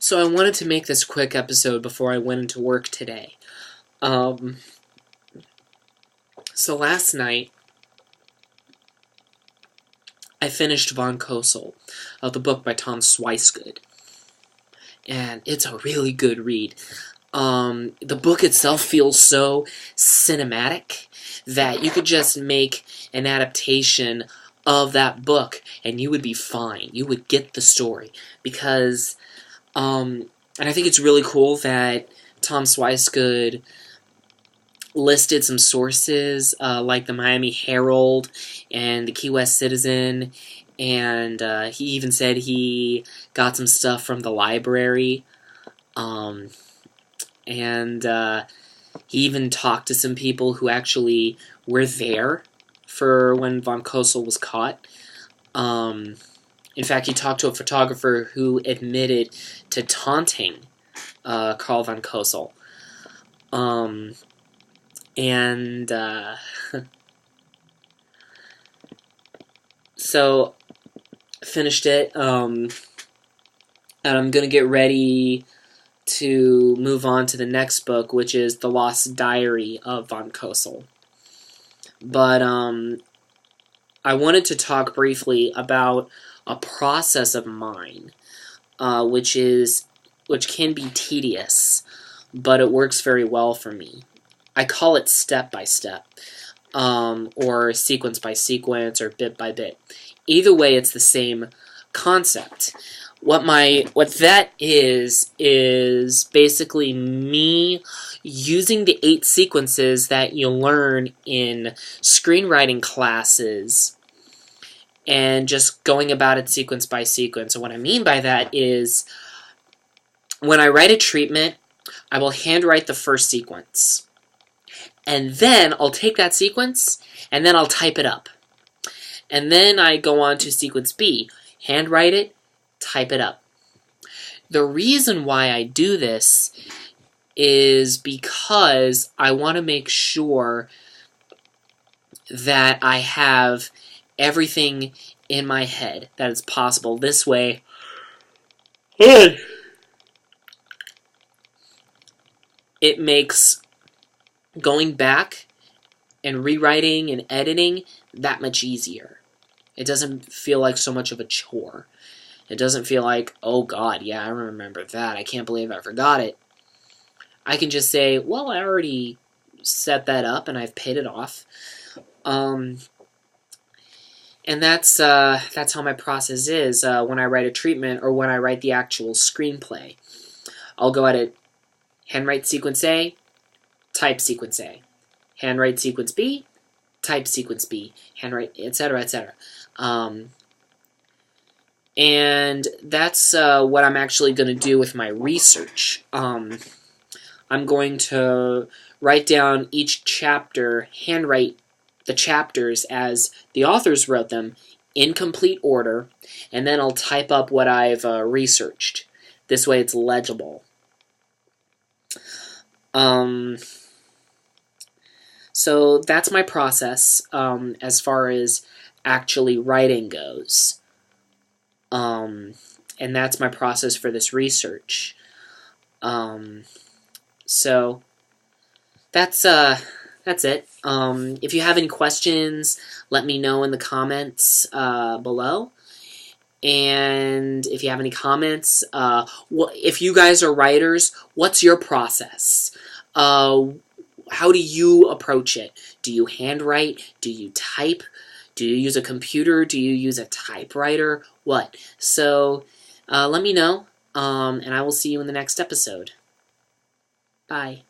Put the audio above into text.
So I wanted to make this quick episode before I went into work today. So last night, I finished Von Cosel, the book by Tom Swicegood. And it's a really good read. The book itself feels so cinematic that you could just make an adaptation of that book and you would be fine. You would get the story. Because, and I think it's really cool that Tom Swicegood listed some sources, like the Miami Herald and the Key West Citizen, and he even said he got some stuff from the library, and he even talked to some people who actually were there for when Von Cosel was caught. In fact, he talked to a photographer who admitted to taunting Carl Von Cosel. So, finished it, and I'm gonna get ready to move on to the next book, which is The Lost Diary of Von Cosel. But, I wanted to talk briefly about a process of mine, which can be tedious, but it works very well for me. I call it step-by-step, or sequence-by-sequence, or bit-by-bit. Either way, it's the same concept. What that is basically me using the 8 sequences that you learn in screenwriting classes and just going about it sequence by sequence. And what I mean by that is when I write a treatment, I will handwrite the first sequence. And then I'll take that sequence, and then I'll type it up. And then I go on to sequence B. Handwrite it, type it up. The reason why I do this is because I want to make sure that I have everything in my head that is possible. This way, it makes going back and rewriting and editing that much easier. It doesn't feel like so much of a chore. It doesn't feel like, oh god, yeah, I remember that. I can't believe I forgot it. I can just say, well, I already set that up and I've paid it off. And that's how my process is when I write a treatment or when I write the actual screenplay. I'll go at it, handwrite sequence A, type sequence A. Handwrite sequence B, type sequence B. Handwrite, etc., etc. And that's what I'm actually going to do with my research. I'm going to write down each chapter, handwrite the chapters as the authors wrote them in complete order, and then I'll type up what I've researched. This way it's legible. So that's my process as far as actually writing goes. And that's my process for this research. So that's it. If you have any questions, let me know in the comments below. And if you have any comments, if you guys are writers, what's your process? How do you approach it? Do you handwrite? Do you type? Do you use a computer? Do you use a typewriter? What? So, let me know, and I will see you in the next episode. Bye.